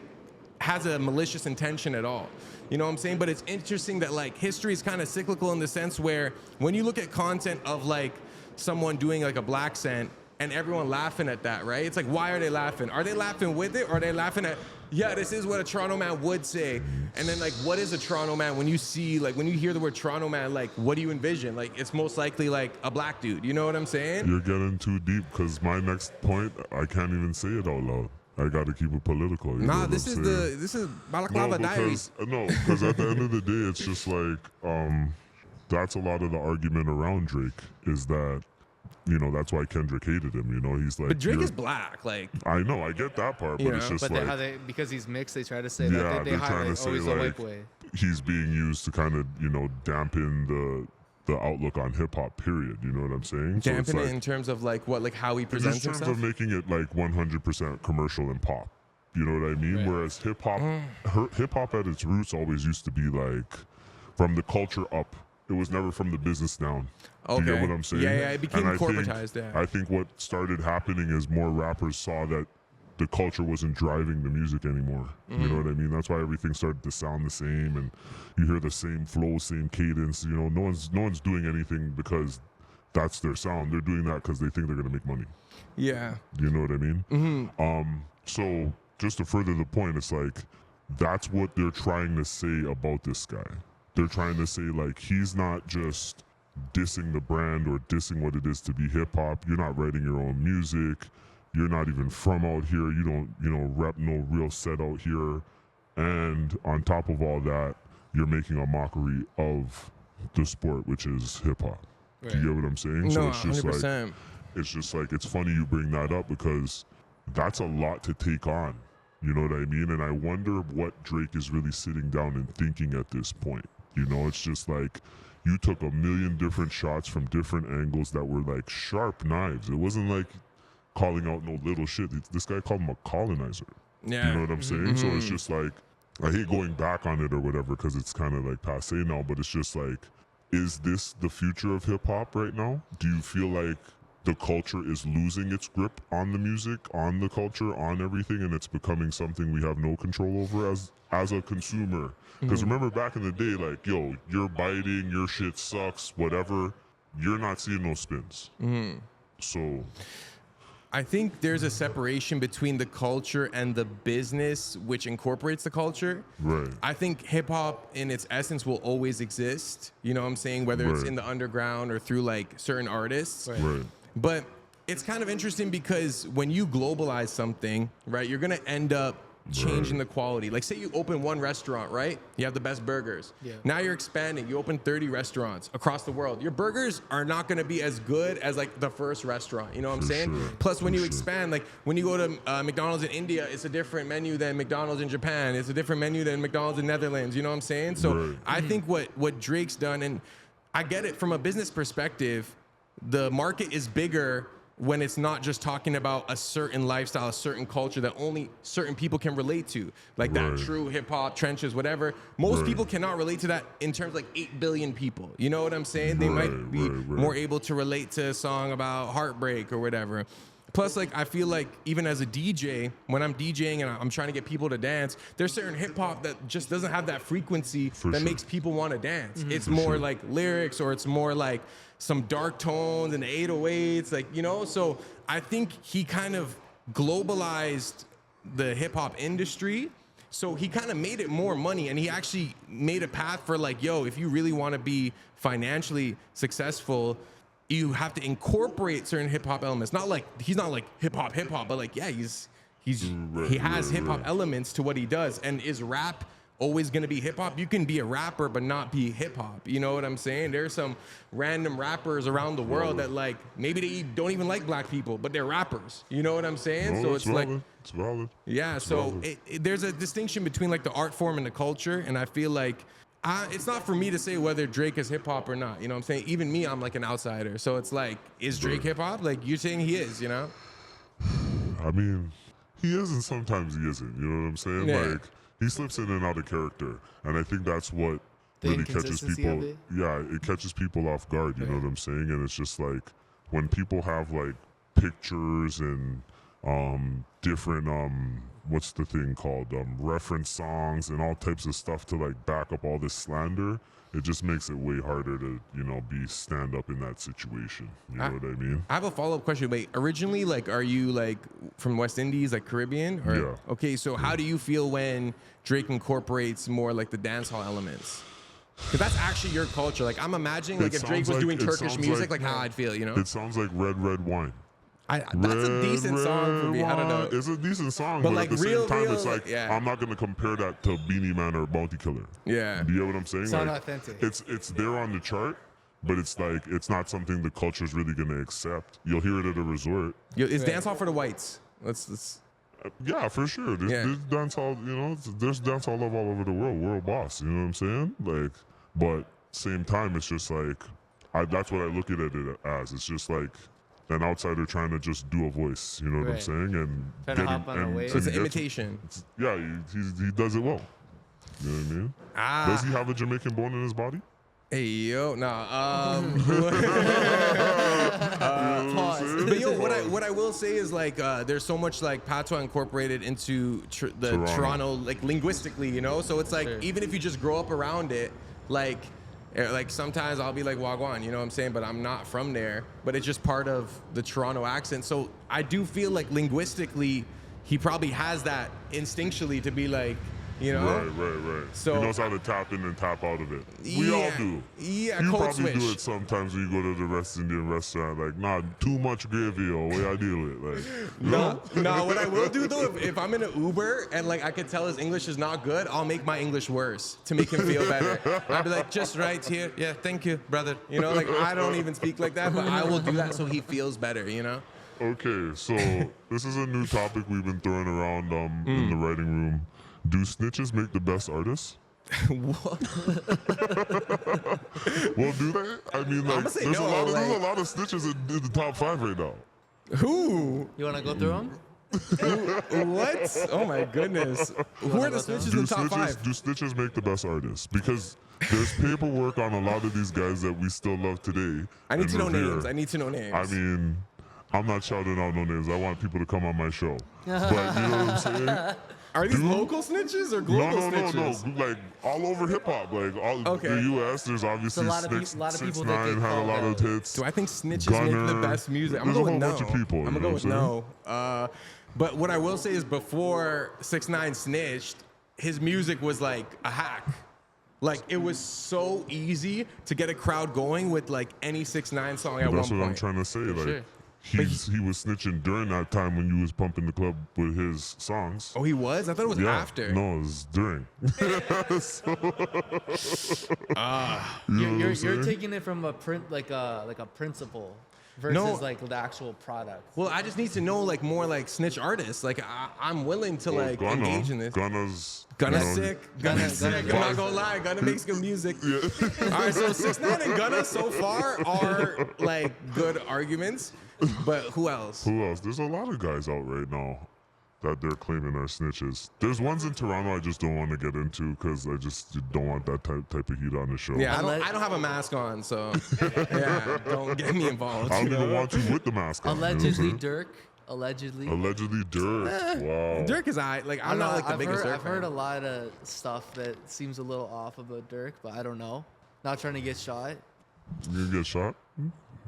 S3: has a malicious intention at all. You know what I'm saying? But it's interesting that like history is kind of cyclical in the sense where when you look at content of like someone doing like a black scent and everyone laughing at that, right? It's like, why are they laughing? Are they laughing with it or are they laughing at, yeah, this is what a Toronto man would say. And then like, what is a Toronto man when you see, like when you hear the word Toronto man, like what do you envision? Like it's most likely like a black dude. You know what I'm saying?
S2: You're getting too deep because my next point, I can't even say it out loud. I got to keep it political. You know
S3: Nah,
S2: what
S3: this
S2: I'm
S3: is
S2: saying?
S3: this is Balaclava Diaries.
S2: because at the end of the day, it's just like that's a lot of the argument around Drake is that, you know, that's why Kendrick hated him. You know, he's like,
S3: But Drake
S2: you're-
S3: is black, like
S2: I know, I get that part,
S3: You
S2: but it's
S3: know,
S2: just
S4: But
S2: like
S4: how they because he's mixed, they try to say
S2: Yeah,
S4: that they
S2: they're trying
S4: highlight
S2: to say,
S4: always the
S2: like,
S4: white way.
S2: he's being used to kind of, you know, dampen the outlook on hip hop. Period. You know what I'm saying? So it's
S3: Dampen
S2: like,
S3: it in terms of like what, like how he
S2: in
S3: presents
S2: terms
S3: himself.
S2: of making it like 100% commercial and pop. You know what I mean?
S4: Right.
S2: Whereas hip hop at its roots always used to be like from the culture up. It was never from the business down. Do you get what I'm saying?
S3: Yeah, it became
S2: And
S3: corporatized.
S2: I think what started happening is more rappers saw that the culture wasn't driving the music anymore. You know what I mean? That's why everything started to sound the same, and you hear the same flow, same cadence. You know, no one's doing anything because that's their sound. They're doing that because they think they're gonna make money.
S3: Yeah.
S2: You know what I mean? So just to further the point, it's like that's what they're trying to say about this guy. They're trying to say like he's not just dissing the brand or dissing what it is to be hip hop. You're not writing your own music. You're not even from out here. You don't, rep no real set out here. And on top of all that, you're making a mockery of the sport, which is hip hop. Do you get what I'm saying?
S3: No,
S2: it's just
S3: 100%.
S2: like it's funny you bring that up because that's a lot to take on. You know what I mean? And I wonder what Drake is really sitting down and thinking at this point. You know, it's just like you took a million different shots from different angles that were like sharp knives. It wasn't like calling out no little shit. This guy called him a colonizer.
S3: Yeah.
S2: You know what I'm saying? So it's just like, I hate going back on it or whatever because it's kind of like passe now, but it's just like, is this the future of hip hop right now? Do you feel like the culture is losing its grip on the music, on the culture, on everything, and it's becoming something we have no control over as a consumer? Because remember back in the day, like, yo, you're biting, your shit sucks, whatever, you're not seeing no spins. So
S3: I think there's a separation between the culture and the business, which incorporates the culture.
S2: right.
S3: I think hip hop in its essence will always exist. You know what I'm saying? Whether it's
S2: Right.
S3: in the underground or through like certain artists.
S2: Right.
S3: But it's kind of interesting because when you globalize something, right, you're going to end up changing the quality. Like say you open one restaurant, right? You have the best burgers.
S4: Yeah.
S3: Now you're expanding. You open 30 restaurants across the world. Your burgers are not going to be as good as like the first restaurant. You know what I'm
S2: For
S3: saying?
S2: sure.
S3: Plus when
S2: For
S3: you
S2: sure.
S3: expand, like when you go to McDonald's in India, it's a different menu than McDonald's in Japan. It's a different menu than McDonald's in Netherlands. You know what I'm saying? So
S2: Right.
S3: I think what Drake's done, and I get it from a business perspective, the market is bigger when it's not just talking about a certain lifestyle, a certain culture that only certain people can relate to, like that
S2: Right.
S3: true hip hop, trenches, whatever. Most
S2: Right.
S3: people cannot relate to that in terms of like 8 billion people. You know what I'm saying? They might
S2: Right,
S3: be
S2: right.
S3: more able to relate to a song about heartbreak or whatever. Plus, like, I feel like even as a DJ, when I'm DJing and I'm trying to get people to dance, there's certain hip hop that just doesn't have that frequency that
S2: sure.
S3: makes people want to dance. It's more like lyrics, or it's more like some dark tones and the 808s, like, you know? So I think he kind of globalized the hip hop industry. So he kind of made it more money, and he actually made a path for like, yo, if you really want to be financially successful, you have to incorporate certain hip hop elements. Not like he's not like hip hop, but like, yeah, he has hip hop elements to what he does. And is rap always gonna be hip hop? You can be a rapper but not be hip hop. You know what I'm saying? There's some random rappers around the world that like maybe they don't even like black people, but they're rappers. You know what I'm saying?
S2: No,
S3: So it's like,
S2: it's valid.
S3: yeah. So there's a distinction between like the art form and the culture, and I feel like it's not for me to say whether Drake is hip hop or not. You know what I'm saying? Even me, I'm like an outsider. So it's like, is Drake hip hop? Like you're saying he is, you know?
S2: I mean, he is and sometimes he isn't. You know what I'm saying?
S3: Yeah.
S2: Like, he slips in and out of character. And I think that's what
S4: The
S2: really catches
S4: inconsistency
S2: people.
S4: of it?
S2: Yeah, it catches people off guard. You know what I'm saying? And it's just like when people have like pictures and different what's the thing called reference songs and all types of stuff to like back up all this slander, it just makes it way harder to be stand up in that situation. You know what I mean?
S3: I have a follow-up question. Wait, originally, like, are you like from West Indies, like Caribbean? Or,
S2: Yeah.
S3: Okay, so how do you feel when Drake incorporates more like the dancehall elements? Because that's actually your culture. Like, I'm imagining like
S2: It
S3: if Drake
S2: sounds
S3: was
S2: like-
S3: doing
S2: it
S3: Turkish
S2: sounds
S3: music,
S2: like-
S3: like how I'd feel, you know?
S2: It sounds like red wine.
S3: That's a decent song for me. I don't know.
S2: It's a decent song,
S3: But,
S2: but
S3: like,
S2: at the
S3: real,
S2: same time,
S3: real,
S2: it's like
S3: yeah.
S2: I'm not gonna compare that to Beanie Man or Bounty Killer.
S3: Yeah.
S2: Do you get what I'm saying?
S4: It's not authentic.
S2: It's there on the chart, but it's like it's not something the culture's really gonna accept. You'll hear it at a resort.
S3: Yo, it's
S4: Right.
S3: dancehall for the whites. Let's
S2: Yeah, for sure. There's dancehall, there's dancehall love all over the world. World boss, you know what I'm saying? Like, but same time, it's just like That's what I look at it as. It's just like an outsider trying to just do a voice. You know what I'm
S4: Right.
S2: saying? And
S4: Trying to hop on a wave.
S3: So it's
S2: and
S3: an
S2: he gets-
S3: imitation.
S2: Yeah, he does it well. You know what I mean? Does he have a Jamaican bone in his body?
S3: Hey yo, nah.
S4: Pause.
S3: But yo, what I will say is like there's so much like patois incorporated into the Toronto like linguistically, you know. So it's like
S4: Sure.
S3: even if you just grow up around it, like sometimes I'll be like Wagwan, you know what I'm saying? But I'm not from there. But it's just part of the Toronto accent. So I do feel like linguistically, he probably has that instinctually to be like, you know.
S2: Right.
S3: So-
S2: he knows how to tap in and tap out of it. We all
S3: Yeah,
S2: do.
S3: yeah,
S2: You
S3: code
S2: probably do
S3: switch.
S2: it sometimes when you go to the West Indian restaurant. Like, nah, too much gravy or way I deal with. Like,
S3: No, what I will do though, if I'm in an Uber and like I could tell his English is not good, I'll make my English worse to make him feel better. I'll be like, just right here. Yeah, thank you, brother. You know, like I don't even speak like that, but I will do that so he feels better, you know?
S2: okay, so this is a new topic we've been throwing around in the writing room. Do snitches make the best artists?
S3: What?
S2: Well, do they? I mean, like,
S3: I'ma say
S2: there's,
S3: no,
S2: there's
S3: like-
S2: a lot of snitches in the top 5 right now.
S3: Who?
S4: You want to go through them?
S3: What? Oh my goodness. Who are the snitches in the top 5?
S2: Do snitches make the best artists? Because there's paperwork on a lot of these guys that we still love today.
S3: I need
S2: and
S3: to know
S2: revere.
S3: names. I need to know names.
S2: I mean, I'm not shouting out no names. I want people to come on my show. But you know what I'm saying?
S3: Are these local snitches or global snitches?
S2: No. Like all over hip hop, like all
S3: Okay.
S2: the U.S. There's obviously
S4: a lot of
S2: Six,
S4: a lot of
S2: Six
S4: people that
S2: Nine
S4: get
S2: had a
S4: called
S2: lot of
S4: out.
S2: hits.
S3: Do I think snitches make the
S2: Gunner.
S3: best music? I'm
S2: There's a
S3: going with
S2: whole
S3: no.
S2: bunch of people,
S3: I'm
S2: you
S3: gonna
S2: know
S3: go
S2: what
S3: with no. But what I will say is before 6ix9ine snitched, his music was like a hack. Like it was so easy to get a crowd going with like any 6ix9ine song at
S2: That's
S3: one
S2: what I'm
S3: point.
S2: trying to say. Like
S4: sure.
S2: he was snitching during that time when you was pumping the club with his songs.
S3: Oh, he was? I thought it was
S2: Yeah,
S3: after.
S2: no, it was during.
S4: You're taking it from a print like a principle versus
S3: No.
S4: like the actual product.
S3: Well, I just need to know like more like snitch artists. Like I'm willing to like engage in this.
S2: Gunna's
S3: Gunna's
S2: you know,
S3: sick. Gunna's sick. I'm not gonna lie. Gunna makes good music. All right, so 6ix9ine and Gunna so far are like good arguments, but who else?
S2: Who else? There's a lot of guys out right now that they're claiming are snitches. There's ones in Toronto I just don't want to get into because I just don't want that type of heat on the show.
S3: Yeah, I don't have a mask on, so yeah, don't get me involved.
S2: I don't
S3: you
S2: even
S3: know?
S2: want you with the mask on. you know what I'm
S4: Allegedly
S2: saying?
S4: Dirk. Allegedly.
S2: Allegedly Dirk. Wow.
S3: Dirk is like I'm not like the
S4: I've
S3: biggest
S4: heard,
S3: Dirk
S4: I've heard a
S3: fan.
S4: lot of stuff that seems a little off about Dirk, but I don't know. Not trying to get shot.
S2: You get shot?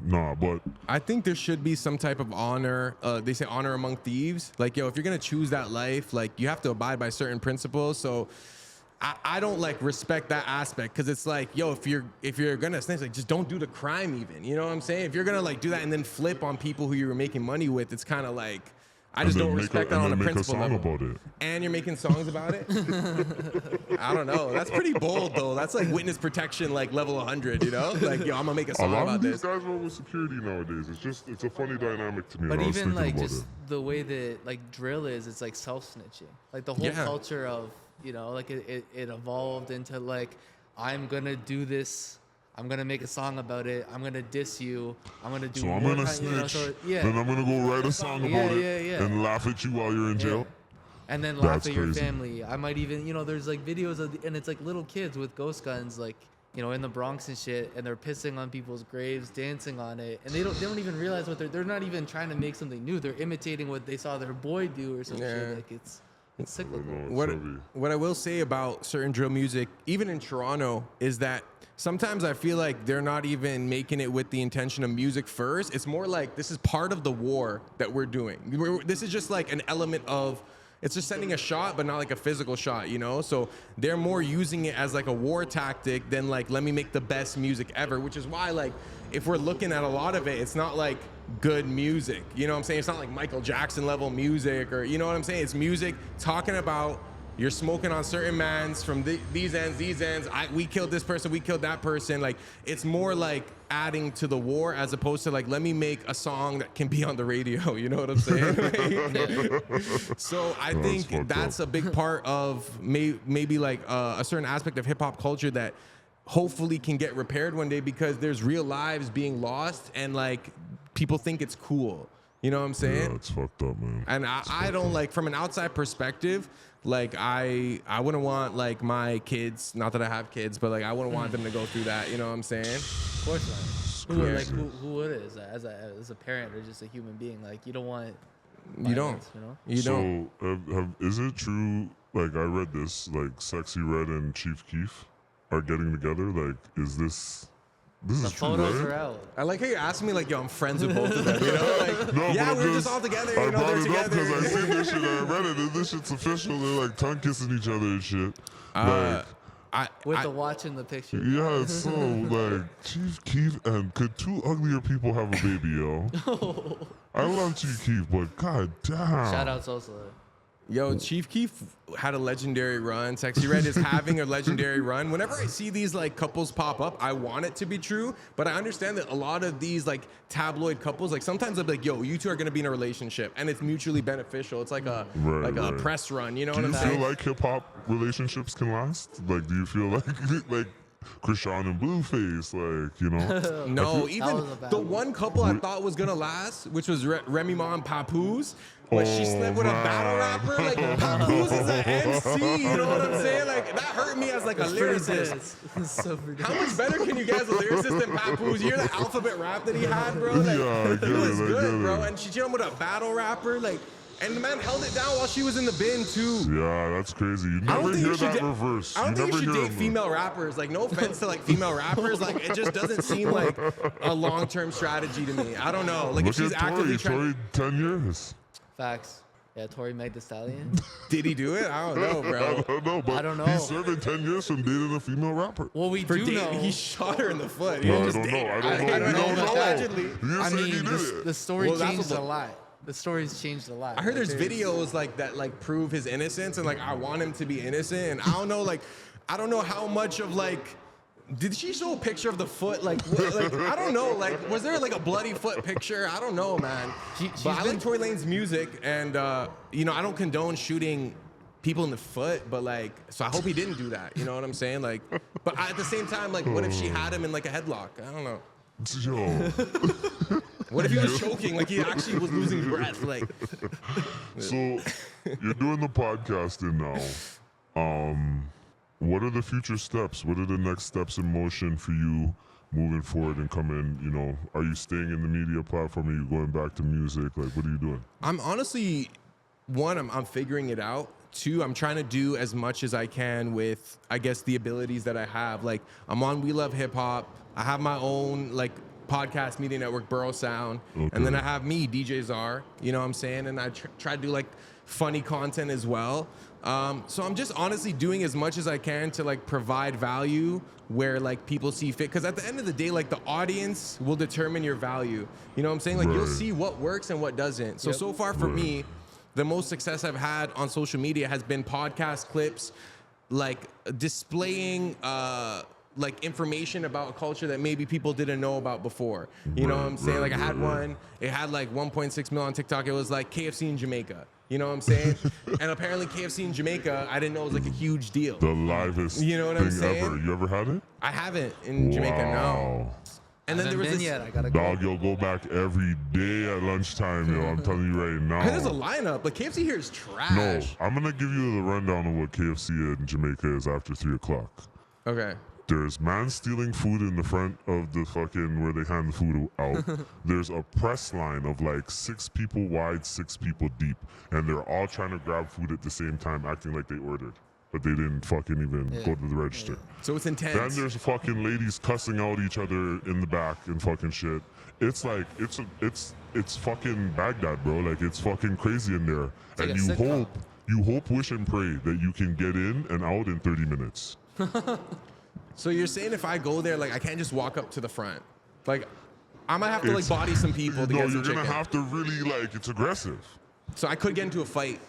S2: Nah, but
S3: I think there should be some type of honor. They say honor among thieves. Like, yo, if you're gonna choose that life, like you have to abide by certain principles. So I don't like respect that aspect because it's like, yo, if you're gonna snitch, like just don't do the crime even. You know what I'm saying? If you're gonna like do that and then flip on people who you were making money with, it's kind of like I just don't respect that on a principle level.
S2: about it.
S3: And you're making songs about it? I don't know. That's pretty bold though. That's like witness protection, like level 100. You know, like yo, I'm gonna make a
S2: A
S3: song
S2: lot
S3: about
S2: of these
S3: this.
S2: guys roll with security nowadays. It's a funny dynamic to me.
S4: But
S2: when I was
S4: even
S2: thinking
S4: like
S2: about
S4: just
S2: it.
S4: the way that like drill is, it's like self-snitching. Like the whole
S3: Yeah.
S4: culture of, you know, like it evolved into like, I'm gonna do this. I'm gonna make a song about it. I'm gonna diss you. I'm gonna do
S2: So I'm
S4: more
S2: gonna
S4: kind- you know,
S2: snitch,
S4: so, yeah.
S2: then I'm gonna go write a song about
S4: Yeah,
S2: it,
S4: yeah.
S2: and laugh at you while you're in jail.
S4: And then laugh
S2: That's
S4: at your
S2: crazy.
S4: family. I might even, you know, there's like videos of, and it's like little kids with ghost guns, like, you know, in the Bronx and shit, and they're pissing on people's graves, dancing on it, and they don't even realize what they're not even trying to make something new. They're imitating what they saw their boy do or some
S3: Yeah.
S4: shit. Like it's cyclical.
S2: No, it's
S3: What
S2: heavy.
S3: what I will say about certain drill music, even in Toronto, is that sometimes I feel like they're not even making it with the intention of music first. It's more like this is part of the war that we're doing. This is just like an element of. It's just sending a shot, but not like a physical shot, you know? So they're more using it as like a war tactic than like, let me make the best music ever, which is why, like, if we're looking at a lot of it, it's not like good music. You know what I'm saying? It's not like Michael Jackson level music or, you know what I'm saying? It's music talking about you're smoking on certain mans from these ends. We killed this person, we killed that person. Like, it's more like adding to the war as opposed to like, let me make a song that can be on the radio. You know what I'm saying? So I
S2: That's
S3: think
S2: fucked
S3: that's
S2: up.
S3: a big part of maybe like a certain aspect of hip hop culture that hopefully can get repaired one day, because there's real lives being lost and like people think it's cool. You know what I'm saying?
S2: Yeah, it's fucked up, man.
S3: And I don't like, from an outside perspective, like I wouldn't want like my kids, not that I have kids, but like I wouldn't want them to go through that. You know what I'm saying?
S4: Of course not.
S2: Crazy.
S4: Who would it as a parent or just a human being? Like you don't want.
S3: You don't.
S4: violence, you know.
S3: You don't.
S2: So, is it true? Like, I read this. Like, Sexy Red and Chief Keef are getting together. Like, is this
S4: The
S2: is true,
S4: photos
S2: right?
S4: are out.
S3: I like how you're asking me like, yo, I'm friends with both of them. You know, like,
S2: No,
S3: yeah,
S2: but
S3: we're
S2: I'm
S3: just all together.
S2: I
S3: You know,
S2: brought
S3: they're
S2: it up
S3: together.
S2: because I seen this shit. I read it, and this shit's official. They're like tongue kissing each other and shit.
S4: With the watch in the picture.
S2: Yeah, it's so like Chief Keef and could two uglier people have a baby, yo? I love Chief Keef, but god damn.
S4: Shout outs also.
S3: Yo, Chief Keef had a legendary run. Sexy Red is having a legendary run. Whenever I see these like couples pop up, I want it to be true, but I understand that a lot of these like tabloid couples, like sometimes they're like, yo, you two are gonna be in a relationship and it's mutually beneficial. It's like a a press run, you know
S2: Do
S3: what
S2: you
S3: I'm
S2: feel
S3: saying?
S2: like hip hop relationships can last? Like, do you feel like like Krishan and Blueface, like, you know?
S3: No,
S4: That
S3: even
S4: was a bad
S3: the
S4: one.
S3: one couple I thought was gonna last, which was Remy Ma and Papoose, but she
S2: Oh,
S3: slept with a battle
S2: man.
S3: rapper. Like Papoose is an MC, you know what I'm saying? Like that hurt me as like a lyricist.
S4: It's so ridiculous.
S3: How much better can you get as a lyricist than Papoose? You hear the alphabet rap that he had, bro? Like,
S2: Yeah, I get
S3: he was
S2: it, I
S3: good,
S2: get
S3: bro.
S2: it.
S3: And she cheated with a battle rapper, like, and the man held it down while she was in the bin too.
S2: Yeah, that's crazy. You
S3: I don't
S2: never
S3: think
S2: hear
S3: you should
S2: that
S3: da-
S2: reverse.
S3: I don't think you
S2: never
S3: should
S2: hear
S3: date
S2: them.
S3: female rappers. Like, no offense to like female rappers, like it just doesn't seem like a long-term strategy to me. I don't know. Like if
S2: Look
S3: she's
S2: at
S3: actively
S2: Tory.
S3: trying,
S2: Tory, 10 years.
S4: Facts. Yeah, Tory Meg the Stallion.
S3: did he do it? I don't know,
S2: I
S3: bro.
S2: don't know, but
S4: I don't know.
S2: he's serving 10 years from dating a female rapper.
S4: Well, we
S3: For
S4: do know.
S3: dating, he shot her in the foot. He
S2: No,
S3: didn't
S2: I
S3: just
S2: don't know.
S3: date her.
S2: I don't know.
S3: I don't
S2: We
S3: know.
S2: don't know.
S3: Allegedly.
S2: You
S4: I
S2: said he
S4: mean,
S2: did
S4: the
S2: it.
S4: story
S3: Well, that's
S4: changed
S3: what-
S4: a lot. The story's changed a lot.
S3: I heard
S4: Like,
S3: there's videos like that like prove his innocence, and like I want him to be innocent, and I don't know, like I don't know how much of like did she show a picture of the foot, like I don't know, like was there like a bloody foot picture? I don't know, man.
S4: She's
S3: But I
S4: been-
S3: like Tory Lane's music, and you know I don't condone shooting people in the foot, but like so I hope he didn't do that. You know what I'm saying? Like, but at the same time, like what if she had him in like a headlock? I don't know.
S2: Yo.
S3: What if he was choking? Like he actually was losing breath. Like
S2: So you're doing the podcasting now. What are the future steps? What are the next steps in motion for you moving forward and coming? You know, are you staying in the media platform? Are you going back to music? Like, what are you doing?
S3: I'm honestly, one, I'm figuring it out. Two, I'm trying to do as much as I can with, I guess, the abilities that I have. Like, I'm on We Love Hip Hop. I have my own, like, podcast media network, Borough Sound.
S2: Okay.
S3: And then I have me, DJ Czar. You know what I'm saying? And I try to do, like, funny content as well. So I'm just honestly doing as much as I can to, like, provide value where, like, people see fit. Because at the end of the day, like, the audience will determine your value. You know what I'm saying? Like, you'll
S2: Right.
S3: see what works and what doesn't. So,
S4: Yep.
S3: so far for me, the most success I've had on social media has been podcast clips, like displaying like information about a culture that maybe people didn't know about before. You know what I'm saying? Like I had one, it had like 1.6 million on TikTok. It was like KFC in Jamaica. You know what I'm saying? And apparently KFC in Jamaica, I didn't know it was like a huge deal.
S2: The livest
S3: You know what I'm
S2: thing
S3: saying?
S2: ever. You ever had it?
S3: I haven't in Jamaica, no.
S2: Wow.
S3: And then there was
S4: been
S3: this,
S4: yet. I gotta go.
S2: Dog, you'll go back every day at lunchtime, yo. I'm telling you right now.
S3: I heard there's a lineup, but KFC here is
S2: No,
S3: trash.
S2: I'm gonna give you the rundown of what KFC in Jamaica is after 3 o'clock.
S3: Okay.
S2: There's man stealing food in the front of the fucking where they hand the food out. There's a press line of like 6 people wide, 6 people deep, and they're all trying to grab food at the same time, acting like they ordered, but they didn't fucking even go to the register.
S3: So it's intense.
S2: Then there's fucking ladies cussing out each other in the back and fucking shit. It's like it's fucking Baghdad, bro. Like it's fucking crazy in there.
S4: like
S2: And
S4: a
S2: you
S4: sitcom.
S2: hope, wish and pray that you can get in and out in 30 minutes.
S3: So you're saying if I go there, like I can't just walk up to the front, like I might have to like
S2: It's-
S3: body some people to
S2: No,
S3: get some
S2: you're gonna
S3: chicken.
S2: have to really like. It's aggressive.
S3: So I could get into a fight.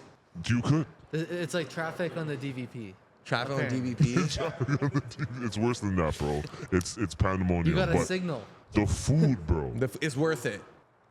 S2: You could.
S4: It's like traffic on the DVP.
S3: Traffic on
S4: Okay.
S3: DVP.
S2: It's worse than that, bro. It's pandemonium.
S4: You got a
S2: but
S4: signal.
S2: the food, bro.
S3: It's worth it.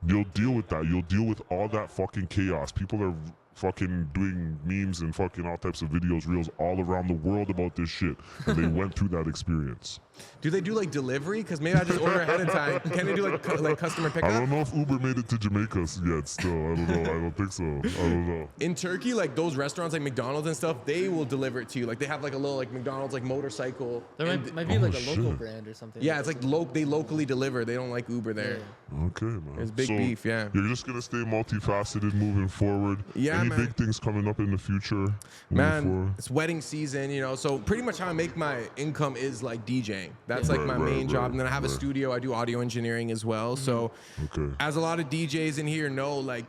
S2: You'll deal with that. You'll deal with all that fucking chaos. People are fucking doing memes and fucking all types of videos, reels all around the world about this shit, and they went through that experience.
S3: Do they do like delivery? Because maybe I just order ahead of time. Can they do like customer pickup?
S2: I don't know if Uber made it to Jamaica yet. Still, I don't know. I don't think so. I don't know.
S3: In Turkey, like those restaurants like McDonald's and stuff, they will deliver it to you. Like they have like a little like McDonald's like motorcycle.
S4: There might be like a local brand or something.
S3: Yeah, it's like they locally deliver. They don't like Uber there.
S2: Okay, man.
S3: There's big
S2: So
S3: beef, yeah.
S2: You're just gonna stay multifaceted moving forward.
S3: Yeah,
S2: Any
S3: man.
S2: big things coming up in the future? moving
S3: Man,
S2: forward?
S3: it's wedding season, you know. So pretty much how I make my income is like DJing. That's like my main job. And then I have a studio. I do audio engineering as well. So as a lot of DJs in here know, like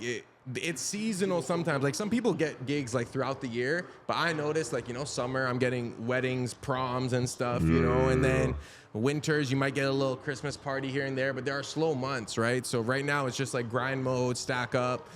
S3: it's seasonal sometimes. Like some people get gigs like throughout the year, but I notice like, you know, summer I'm getting weddings, proms and stuff, you know, and then winters you might get a little Christmas party here and there, but there are slow months, right? So right now it's just like grind mode, stack up,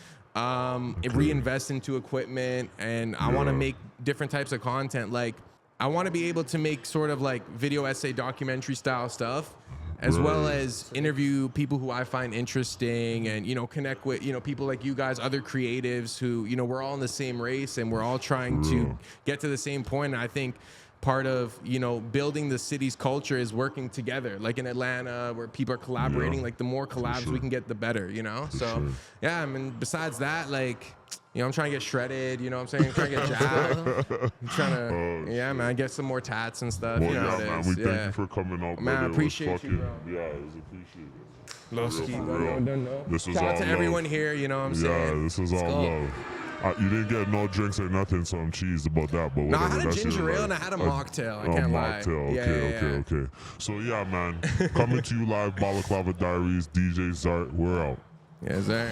S3: reinvest into equipment, and I want to make different types of content. Like I want to be able to make sort of like video essay documentary style stuff, as well as interview people who I find interesting, and, you know, connect with, you know, people like you guys, other creatives who, you know, we're all in the same race and we're all trying to get to the same point. And I think part of, you know, building the city's culture is working together, like in Atlanta where people are collaborating. Like the more collabs we can get, the better, you know? Yeah, I mean, besides that, like, you know, I'm trying to get shredded, you know what I'm saying? I'm trying to get jacked. I'm trying to, man, get some more tats and stuff.
S2: Well,
S3: you know how it
S2: man,
S3: is.
S2: we thank you for coming out,
S3: man. I
S2: brother.
S3: appreciate you, bro.
S2: Yeah, it was appreciated.
S3: This
S2: was
S3: Shout
S2: all
S3: out to
S2: love.
S3: everyone here, you know what I'm saying?
S2: Yeah, this was all love. You didn't get no drinks or nothing, so I'm cheesed about that. But
S3: No, I
S2: whatever,
S3: had a
S2: that's
S3: ginger
S2: your
S3: ale
S2: life.
S3: and I had a mocktail. I can't lie.
S2: Mocktail. Okay. So yeah, man, coming to you live, Balaclava Diaries, DJ Zart. We're out.
S3: Yes, sir.